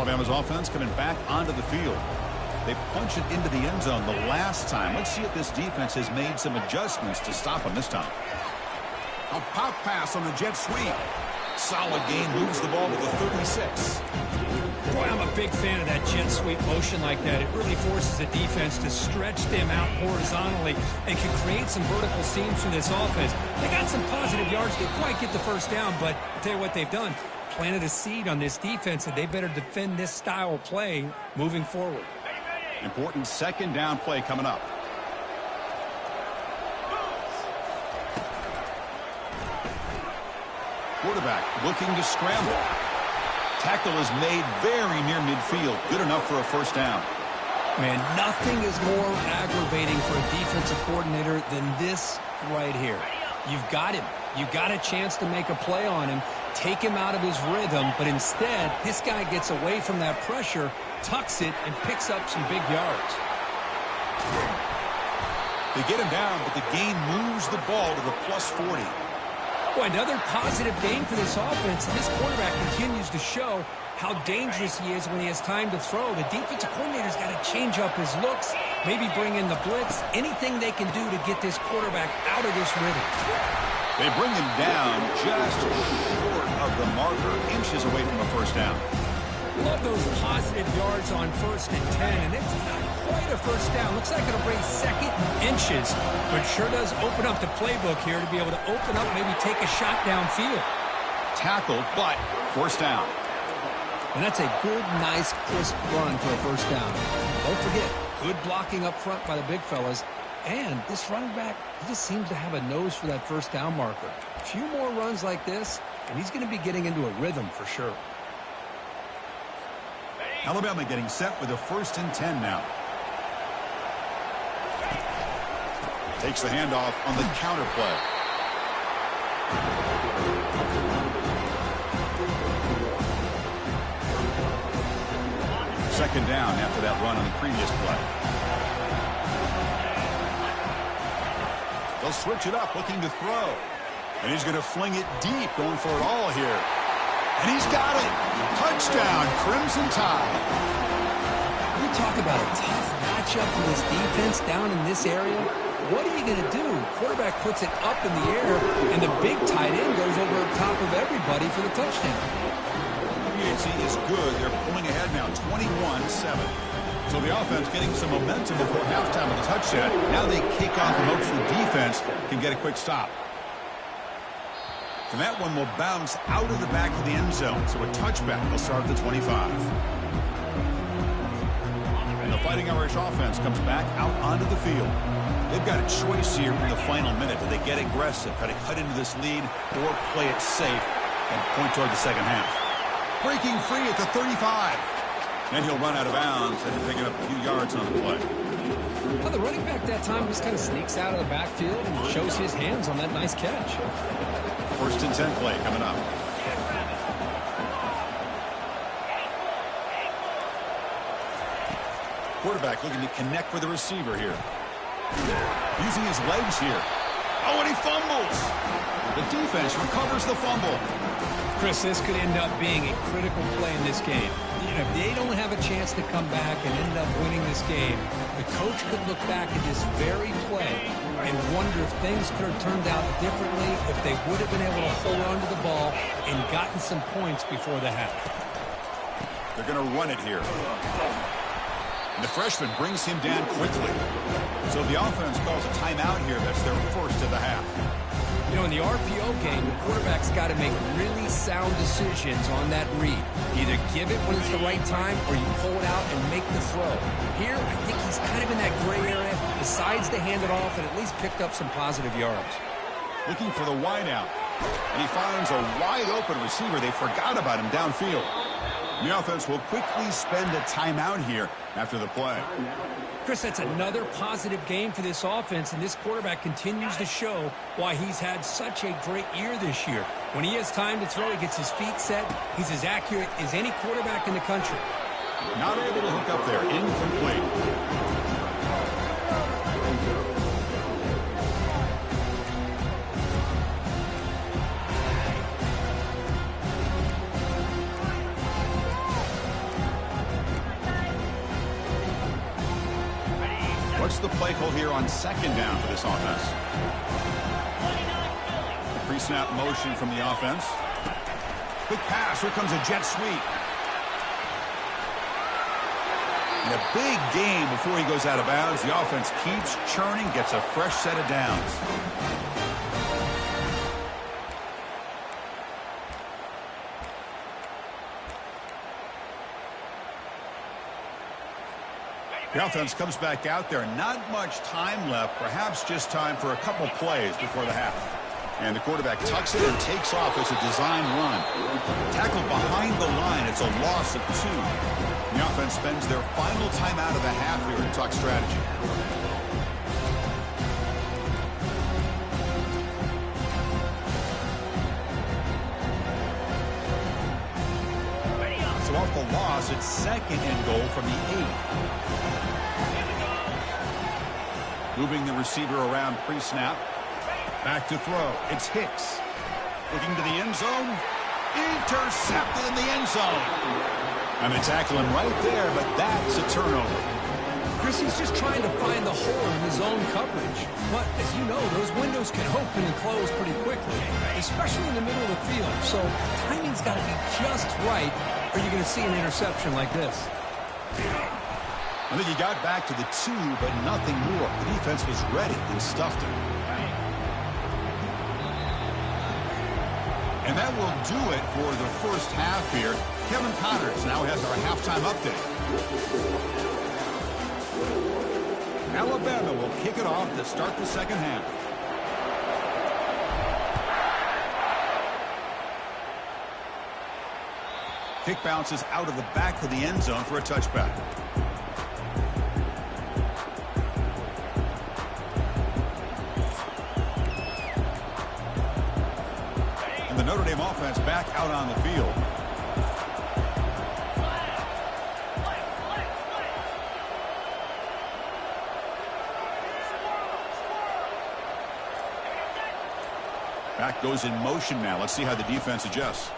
Alabama's offense coming back onto the field. They punch it into the end zone the last time. Let's see if this defense has made some adjustments to stop them this time. A pop pass on the jet sweep. Solid gain, moves the ball to the 36. Boy, I'm a big fan of that jet sweep motion like that. It really forces the defense to stretch them out horizontally and can create some vertical seams for this offense. They got some positive yards. Didn't quite get the first down, but I'll tell you what they've done. Planted a seed on this defense, and they better defend this style of play moving forward. Important second down play coming up. Quarterback looking to scramble. Tackle is made very near midfield. Good enough for a first down. Man, nothing is more aggravating for a defensive coordinator than this right here. You've got him. You've got a chance to make a play on him, take him out of his rhythm, but instead, this guy gets away from that pressure, tucks it, and picks up some big yards. They get him down, but the gain moves the ball to the plus 40. Boy, another positive game for this offense, and this quarterback continues to show how dangerous he is when he has time to throw. The defensive coordinator's got to change up his looks, maybe bring in the blitz, anything they can do to get this quarterback out of this rhythm. They bring him down just short of the marker, inches away from a first down. Love those positive yards on 1st and 10, and it's not quite a first down. Looks like it'll bring second inches, but sure does open up the playbook here to be able to open up, maybe take a shot downfield. Tackled, but first down. And that's a good, nice, crisp run for a first down. Don't forget, good blocking up front by the big fellas. And this running back, he just seems to have a nose for that first down marker. A few more runs like this, and he's going to be getting into a rhythm for sure. Alabama getting set with a 1st and 10 now. Takes the handoff on the counter play. Second down after that run on the previous play. They'll switch it up, looking to throw. And he's going to fling it deep, going for it all here. And he's got it. Touchdown, Crimson Tide. We talk about a tough matchup for this defense down in this area. What are you going to do? Quarterback puts it up in the air, and the big tight end goes over the top of everybody for the touchdown. UNC is good. They're pulling ahead now, 21-7. So the offense getting some momentum before halftime with a touchdown. Now they kick off and hope the defense can get a quick stop. And that one will bounce out of the back of the end zone. So a touchback will start at the 25. And the Fighting Irish offense comes back out onto the field. They've got a choice here in the final minute. Do they get aggressive, try to cut into this lead, or play it safe and point toward the second half? Breaking free at the 35. Then he'll run out of bounds and picking up a few yards on the play. Well, the running back that time just kind of sneaks out of the backfield and shows his hands on that nice catch. 1st and 10 play coming up. Quarterback looking to connect with the receiver here. Using his legs here. Oh, and he fumbles. The defense recovers the fumble. Chris, this could end up being a critical play in this game. If they don't have a chance to come back and end up winning this game, the coach could look back at this very play and wonder if things could have turned out differently if they would have been able to hold on to the ball and gotten some points before the half. They're going to run it here. And the freshman brings him down quickly. So the offense calls a timeout here. That's their first of the half. You know, in the RPO game, the quarterback's got to make really sound decisions on that read. Either give it when it's the right time or you pull it out and make the throw. Here, I think he's kind of in that gray area, decides to hand it off, and at least picked up some positive yards. Looking for the wide out. And he finds a wide-open receiver. They forgot about him downfield. The offense will quickly spend a timeout here after the play. Chris, that's another positive game for this offense, and this quarterback continues to show why he's had such a great year this year. When he has time to throw, he gets his feet set. He's as accurate as any quarterback in the country. Not able to hook up there. Incomplete. What's the play call here on second down for this offense? Pre-snap motion from the offense. Quick pass. Here comes a jet sweep. And a big gain before he goes out of bounds. The offense keeps churning, gets a fresh set of downs. The offense comes back out there. Not much time left. Perhaps just time for a couple plays before the half. And the quarterback tucks it and takes off as a design run. Tackled behind the line. It's a loss of 2. The offense spends their final time out of the half here in tuck strategy. So off the loss, it's second and goal from the 8. Moving the receiver around pre-snap. Back to throw. It's Hicks. Looking to the end zone. Intercepted in the end zone. And they tackle him right there, but that's a turnover. Chris, he's just trying to find the hole in his own coverage. But, as you know, those windows can open and close pretty quickly, especially in the middle of the field. So timing's got to be just right, or you're going to see an interception like this. I think he got back to the 2, but nothing more. The defense was ready and stuffed him. And that will do it for the first half here. Kevin Connors now has our halftime update. Alabama will kick it off to start the second half. Kick bounces out of the back of the end zone for a touchback. The Notre Dame offense back out on the field. Back goes in motion now. Let's see how the defense adjusts.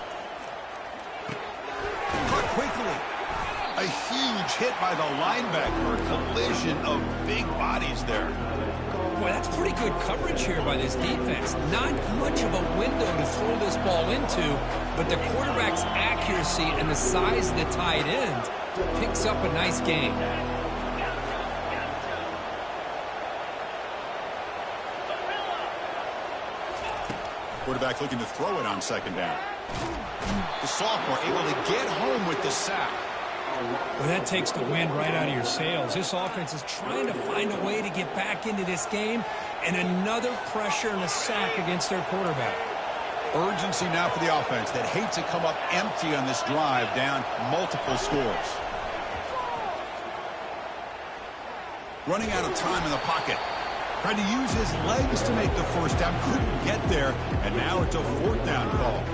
Cut quickly. A huge hit by the linebacker. A collision of big bodies there. Boy, that's pretty good coverage here by this defense. Not much of a window to throw this ball into, but the quarterback's accuracy and the size of the tight end picks up a nice gain. Quarterback looking to throw it on second down. The sophomore able to get home with the sack. Well, that takes the wind right out of your sails. This offense is trying to find a way to get back into this game, and another pressure and a sack against their quarterback. Urgency now for the offense that hates to come up empty on this drive, down multiple scores. Running out of time in the pocket. Tried to use his legs to make the first down. Couldn't get there, and now it's a fourth down call.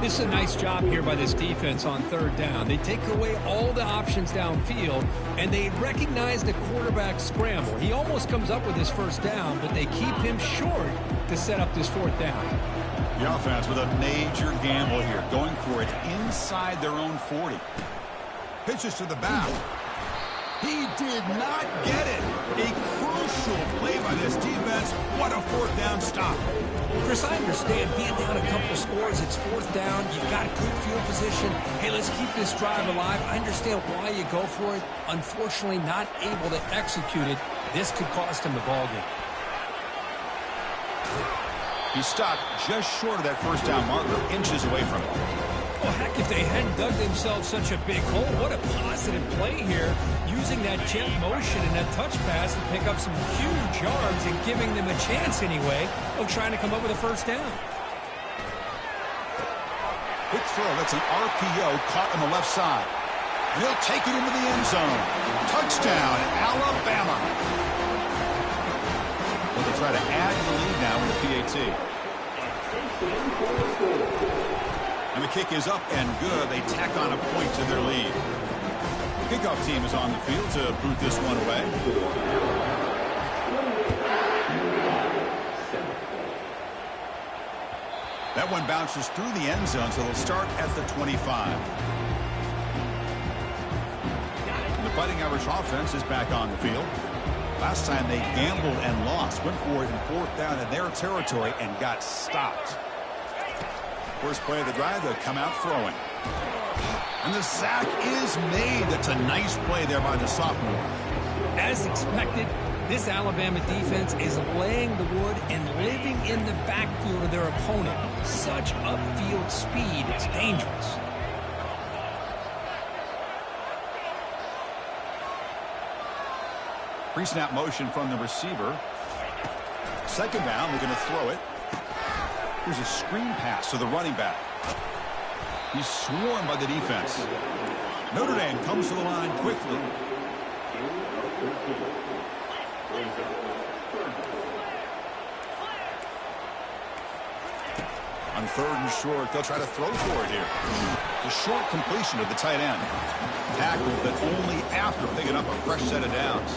This is a nice job here by this defense on third down. They take away all the options downfield, and they recognize the quarterback scramble. He almost comes up with his first down, but they keep him short to set up this fourth down. The offense with a major gamble here, going for it inside their own 40. Pitches to the back. He did not get it. A crucial play by this defense. What a fourth down stop. Chris, I understand being down a couple scores, it's fourth down, you've got good field position. Hey, let's keep this drive alive. I understand why you go for it. Unfortunately, not able to execute it. This could cost him the ballgame. He stopped just short of that first down marker, inches away from it. Well, heck, if they hadn't dug themselves such a big hole, what a positive play here, using that jet motion and that touch pass to pick up some huge yards and giving them a chance anyway of trying to come up with a first down. Quick throw. That's an RPO caught on the left side. And he'll take it into the end zone. Touchdown, Alabama. Well, they try to add to the lead now in the PAT. And the kick is up and good. They tack on a point to their lead. The kickoff team is on the field to boot this one away. That one bounces through the end zone, so they'll start at the 25. And the Fighting Irish offense is back on the field. Last time they gambled and lost. Went for it in 4th down in their territory and got stopped. First play of the drive, they'll come out throwing. And the sack is made. That's a nice play there by the sophomore. As expected, this Alabama defense is laying the wood and living in the backfield of their opponent. Such upfield speed, it's dangerous. Pre-snap motion from the receiver. Second down, they're going to throw it. Here's a screen pass to the running back. He's swarmed by the defense. Notre Dame comes to the line quickly. On 3rd and short, they'll try to throw for it here. The short completion of the tight end. Tackled, but only after picking up a fresh set of downs.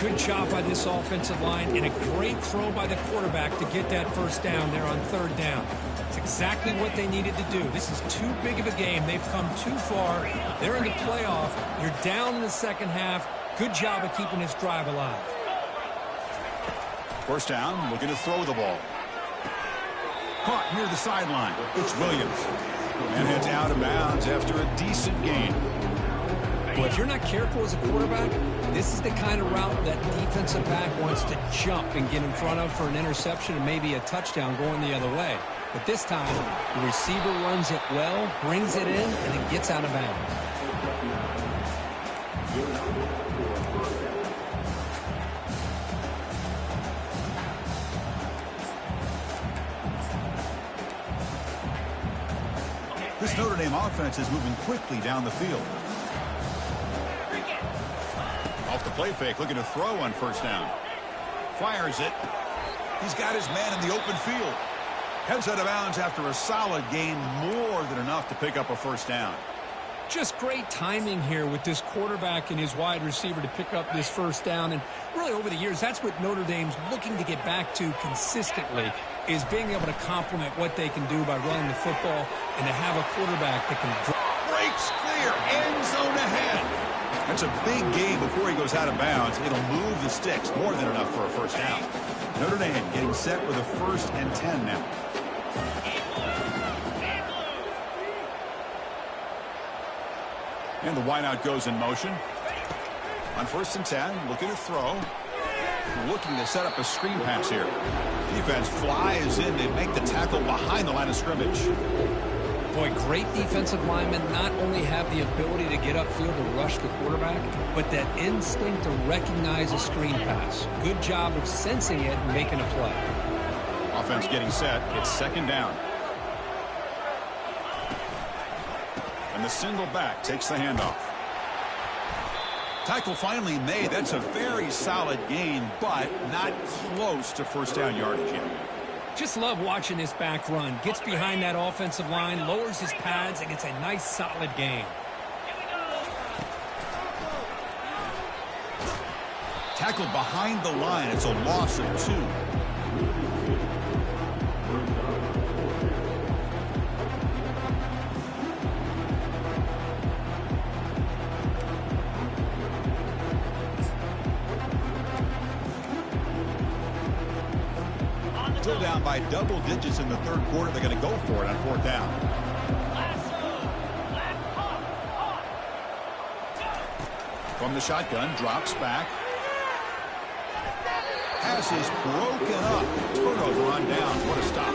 Good job by this offensive line and a great throw by the quarterback to get that first down there on 3rd down. It's exactly what they needed to do. This is too big of a game. They've come too far. They're in the playoff. You're down in the second half. Good job of keeping this drive alive. First down, looking to throw the ball. Caught near the sideline. It's Williams. And heads out of bounds after a decent gain. Well, if you're not careful as a quarterback, this is the kind of route that defensive back wants to jump and get in front of for an interception and maybe a touchdown going the other way. But this time, the receiver runs it well, brings it in, and it gets out of bounds. This Notre Dame offense is moving quickly down the field. Off the play fake, looking to throw on first down. Fires it. He's got his man in the open field. Heads out of bounds after a solid gain, more than enough to pick up a first down. Just great timing here with this quarterback and his wide receiver to pick up this first down. And really over the years, that's what Notre Dame's looking to get back to consistently, is being able to complement what they can do by running the football and to have a quarterback that can... Breaks clear, end zone ahead. That's a big gain before he goes out of bounds. It'll move the sticks, more than enough for a first down. Notre Dame getting set with a 1st and 10 now. And the wideout goes in motion. On 1st and 10, looking to throw. Looking to set up a screen pass here. Defense flies in. They make the tackle behind the line of scrimmage. Boy, great defensive linemen not only have the ability to get upfield to rush the quarterback, but that instinct to recognize a screen pass. Good job of sensing it and making a play. Offense getting set. It's 2nd down. And the single back takes the handoff. Tackle finally made. That's a very solid gain, but not close to first down yardage yet. Just love watching this back run. Gets behind that offensive line, lowers his pads, and gets a nice solid gain. Tackled behind the line. It's a loss of 2. Still down by double digits in the 3rd quarter. They're going to go for it on 4th down. From the shotgun, drops back. Pass is broken up. Turnover on downs. What a stop.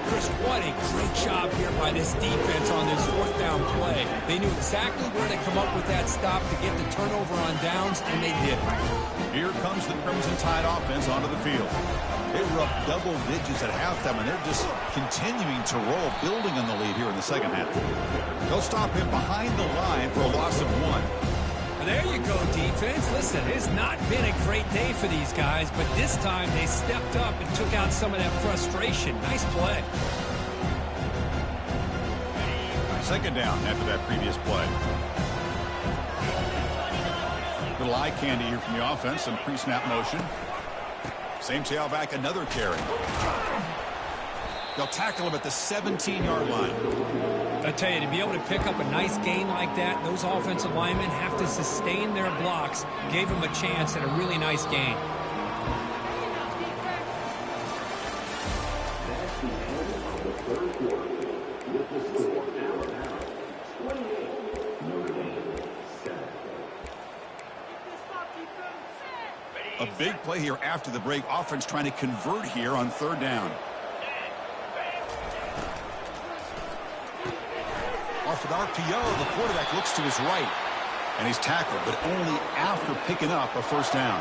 Chris, what a great job here by this defense on this 4th down play. They knew exactly where to come up with that stop to get the turnover on downs, and they did it. Here comes the Crimson Tide offense onto the field. They were up double digits at halftime, and they're just continuing to roll, building on the lead here in the second half. They'll stop him behind the line for a loss of 1. There you go, defense. Listen, it's not been a great day for these guys, but this time they stepped up and took out some of that frustration. Nice play. 2nd down after that previous play. Little eye candy here from the offense, some pre-snap motion. Same tailback, another carry. They'll tackle him at the 17-yard line. I tell you, to be able to pick up a nice gain like that, those offensive linemen have to sustain their blocks. Gave them a chance at a really nice gain. A big play here after the break. Offense trying to convert here on third down. Off an RPO, the quarterback looks to his right. And he's tackled, but only after picking up a first down.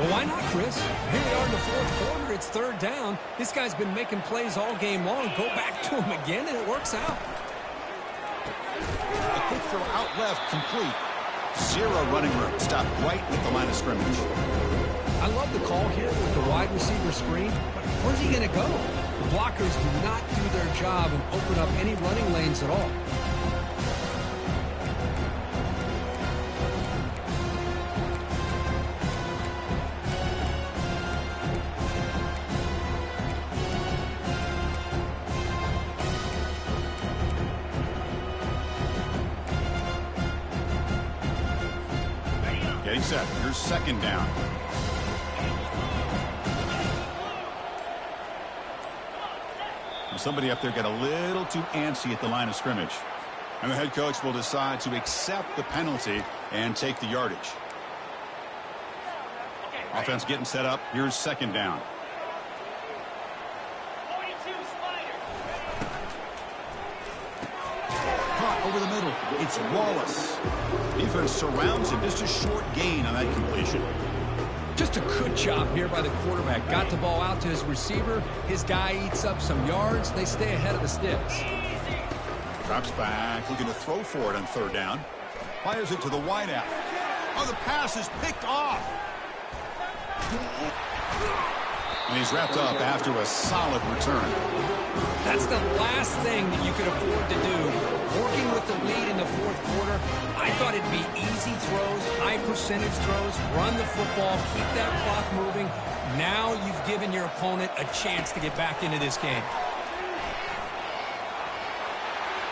Well, why not, Chris? Here we are in the fourth quarter. It's third down. This guy's been making plays all game long. Go back to him again, and it works out. A quick throw out left, complete. Zero running room. Stopped right at the line of scrimmage. I love the call here with the wide receiver screen, but where's he going to go? The blockers do not do their job and open up any running lanes at all. Getting set. Here's second down. Somebody up there got a little too antsy at the line of scrimmage. And the head coach will decide to accept the penalty and take the yardage. Offense getting set up. Here's second down. Caught over the middle. It's Wallace. Defense surrounds him. Just a short gain on that completion. Just a good job here by the quarterback. Got the ball out to his receiver. His guy eats up some yards. They stay ahead of the sticks. Drops back, looking to throw for it on third down. Fires it to the wideout. Oh, the pass is picked off. And he's wrapped up after a solid return. That's the last thing that you could afford to do. Working with the lead in the fourth quarter, I thought it'd be easy throws, high percentage throws, run the football, keep that clock moving. Now you've given your opponent a chance to get back into this game.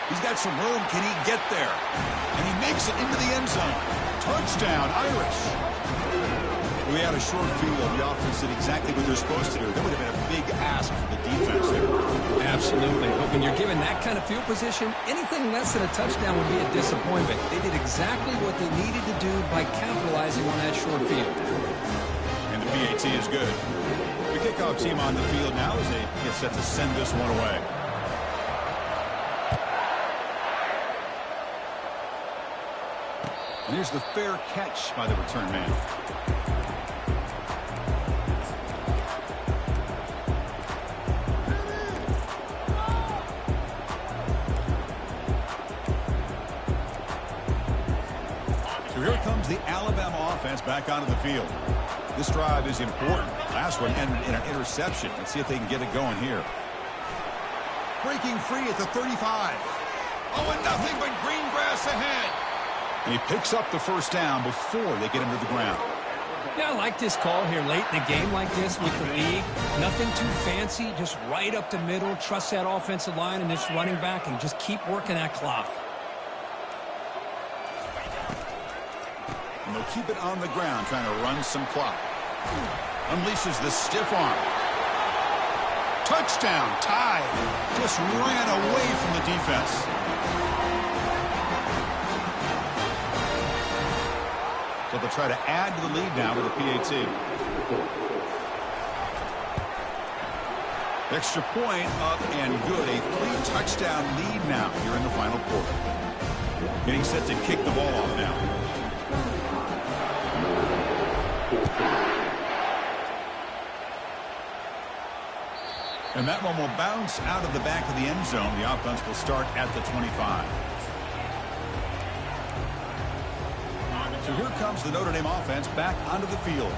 He's got some room. Can he get there? And he makes it into the end zone. Touchdown, Irish. We had a short field. The offense did exactly what they're supposed to do. That would have been a big ask for the defense there. Absolutely. But when you're given that kind of field position, anything less than a touchdown would be a disappointment. They did exactly what they needed to do by capitalizing on that short field. And the PAT is good. The kickoff team on the field now as they get set to send this one away. And here's the fair catch by the return man. So here comes the Alabama offense back onto the field. This drive is important. Last one ended in an interception. Let's see if they can get it going here. Breaking free at the 35. Oh, and nothing but green grass ahead. And he picks up the first down before they get him to the ground. Yeah, I like this call here late in the game like this with the lead. Nothing too fancy, just right up the middle. Trust that offensive line and this running back and just keep working that clock. And they'll keep it on the ground, trying to run some clock. Unleashes the stiff arm. Touchdown, tied. Just ran away from the defense. So they'll try to add to the lead now with a PAT. Extra point up and good. A 3-touchdown lead now here in the final quarter. Getting set to kick the ball off now. And that one will bounce out of the back of the end zone. The offense will start at the 25. So here comes the Notre Dame offense back onto the field.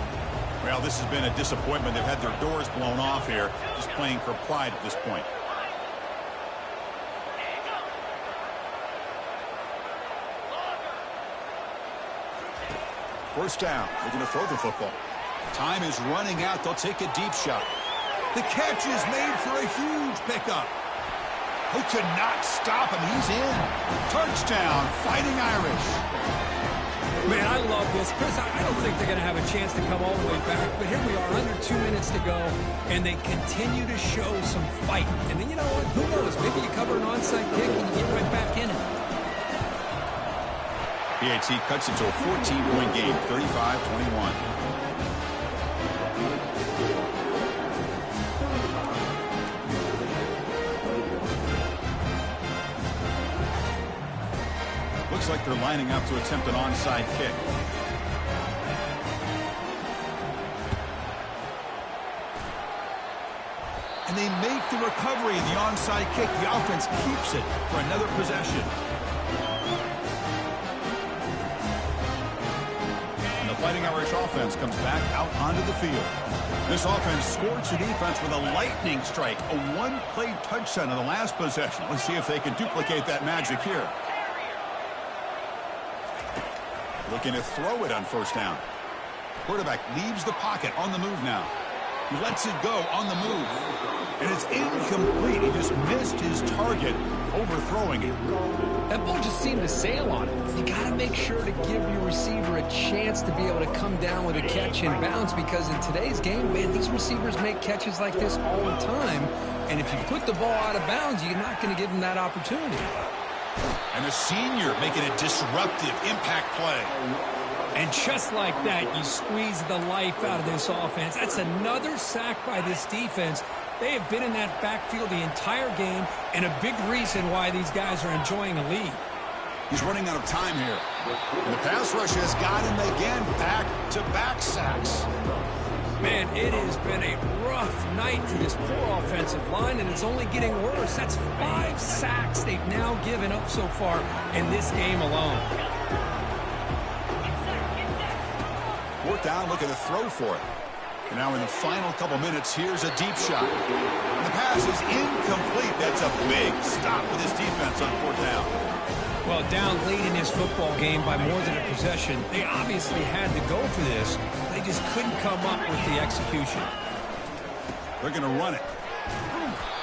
Well, this has been a disappointment. They've had their doors blown off here, just playing for pride at this point. First down. They're going to throw the football. Time is running out. They'll take a deep shot. The catch is made for a huge pickup. Who could not stop him? He's in. Touchdown, Fighting Irish. Man, I love this. Chris, I don't think they're going to have a chance to come all the way back, but here we are, under 2 minutes to go, and they continue to show some fight. And then, you know what? Who knows? Maybe you cover an onside kick and you get right back in it. PAT cuts it to a 14-point game, 35-21. Looks like they're lining up to attempt an onside kick. And they make the recovery, the onside kick. The offense keeps it for another possession. And the Fighting Irish offense comes back out onto the field. This offense scorched the defense with a lightning strike, a one-play touchdown in the last possession. Let's see if they can duplicate that magic here. Looking to throw it on first down. Quarterback leaves the pocket on the move now. He lets it go on the move. And it's incomplete. He just missed his target, overthrowing it. That ball just seemed to sail on it. You got to make sure to give your receiver a chance to be able to come down with a catch in bounds, because in today's game, man, these receivers make catches like this all the time. And if you put the ball out of bounds, you're not going to give them that opportunity. And a senior making a disruptive impact play. And just like that, you squeeze the life out of this offense. That's another sack by this defense. They have been in that backfield the entire game, and a big reason why these guys are enjoying a lead. He's running out of time here. And the pass rush has got him again, back-to-back sacks. Man, it has been a rough night for this poor offensive line, and it's only getting worse. That's 5 sacks they've now given up so far in this game alone. Fourth down, looking to throw for it. And now in the final couple minutes, here's a deep shot. And the pass is incomplete. That's a big stop with this defense on fourth down. Well, down late in this football game by more than a possession, they obviously had to go for this. They just couldn't come up with the execution. They're going to run it.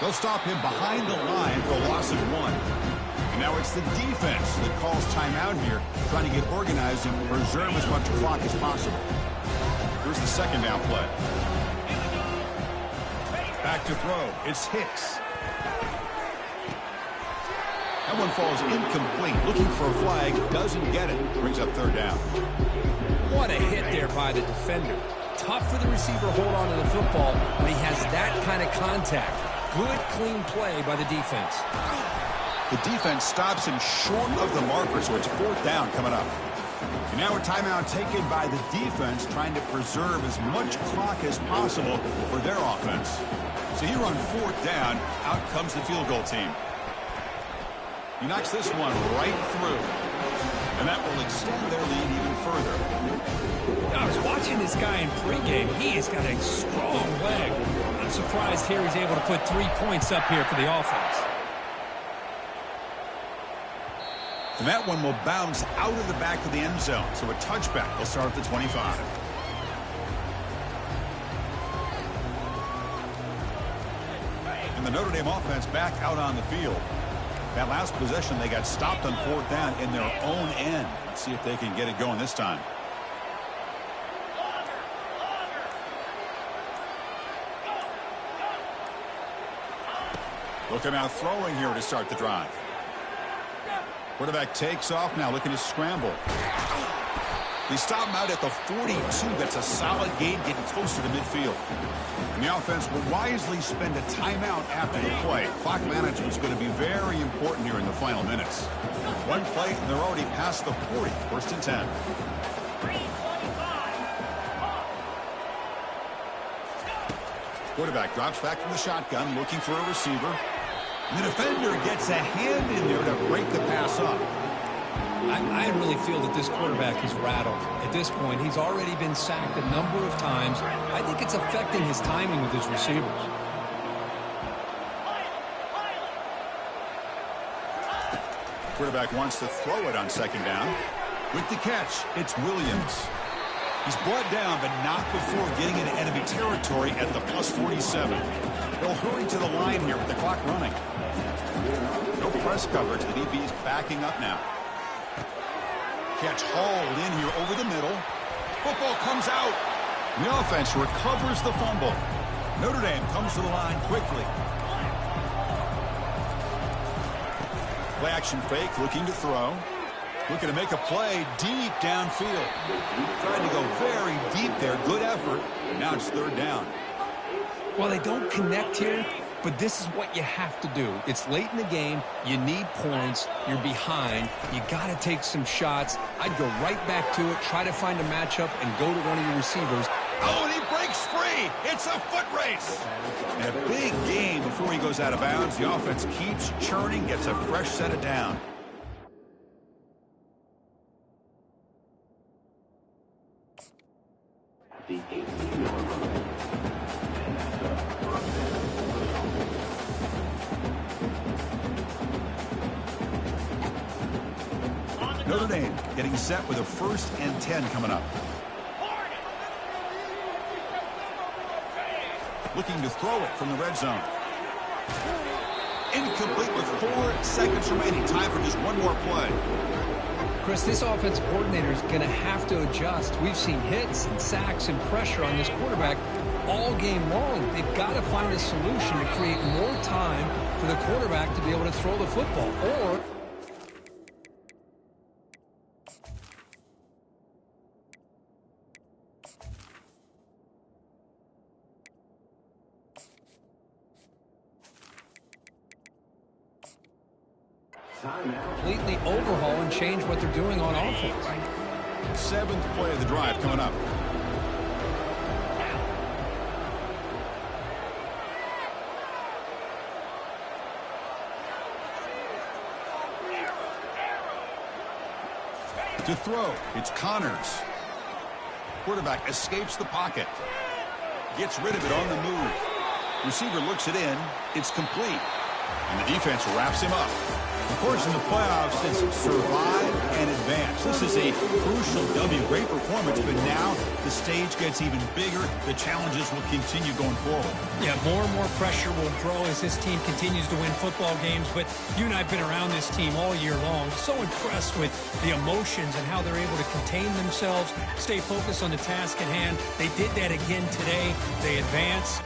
They'll stop him behind the line for a loss of 1. And now it's the defense that calls timeout here, trying to get organized and preserve as much clock as possible. Here's the second down play. Back to throw. It's Hicks. That one falls incomplete. Looking for a flag. Doesn't get it. Brings up third down. What a hit there by the defender. Tough for the receiver to hold on to the football when he has that kind of contact. Good, clean play by the defense. The defense stops him short of the marker, so it's fourth down coming up. And now a timeout taken by the defense, trying to preserve as much clock as possible for their offense. So here on fourth down, out comes the field goal team. He knocks this one right through. And that will extend their lead even further. I was watching this guy in pregame. He has got a strong leg. I'm surprised here he's able to put 3 points up here for the offense. And that one will bounce out of the back of the end zone. So a touchback will start at the 25. And the Notre Dame offense back out on the field. That last possession, they got stopped on fourth down in their own end. Let's see if they can get it going this time. Looking out throwing here to start the drive. Quarterback takes off now, looking to scramble. They stop him out at the 42. That's a solid gain, getting closer to midfield. And the offense will wisely spend a timeout after the play. Clock management is going to be very important here in the final minutes. One play, and they're already past the 40. First and 10. Quarterback drops back from the shotgun, looking for a receiver. And the defender gets a hand in there to break the pass up. I really feel that this quarterback is rattled. At this point, he's already been sacked a number of times. I think it's affecting his timing with his receivers. Quarterback wants to throw it on second down. With the catch, it's Williams. He's brought down, but not before getting into enemy territory at the +47. They'll hurry to the line here with the clock running. No press coverage. The DB's backing up now. Catch hauled in here over the middle. Football comes out. And the offense recovers the fumble. Notre Dame comes to the line quickly. Play action fake, looking to throw. Looking to make a play deep downfield. Trying to go very deep there. Good effort. Now it's third down. Well, they don't connect here, but this is what you have to do. It's late in the game. You need points. You're behind. You got to take some shots. I'd go right back to it, try to find a matchup, and go to one of your receivers. Oh, and he breaks free. It's a foot race. And a big game before he goes out of bounds. The offense keeps churning, gets a fresh set of down. Notre Dame getting set with a 1st and 10 coming up. Looking to throw it from the red zone. Incomplete with 4 seconds remaining. Time for just one more play. Chris, this offensive coordinator is going to have to adjust. We've seen hits and sacks and pressure on this quarterback all game long. They've got to find a solution to create more time for the quarterback to be able to throw the football. Or completely overhaul and change what they're doing on offense. 7th play of the drive coming up. To throw, it's Connors. Quarterback escapes the pocket. Gets rid of it on the move. Receiver looks it in. It's complete. And the defense wraps him up. Of course, in the playoffs, it's survive and advance. This is a crucial W. Great performance, but now the stage gets even bigger. The challenges will continue going forward. Yeah, more and more pressure will grow as this team continues to win football games. But you and I have been around this team all year long. So impressed with the emotions and how they're able to contain themselves, stay focused on the task at hand. They did that again today. They advance.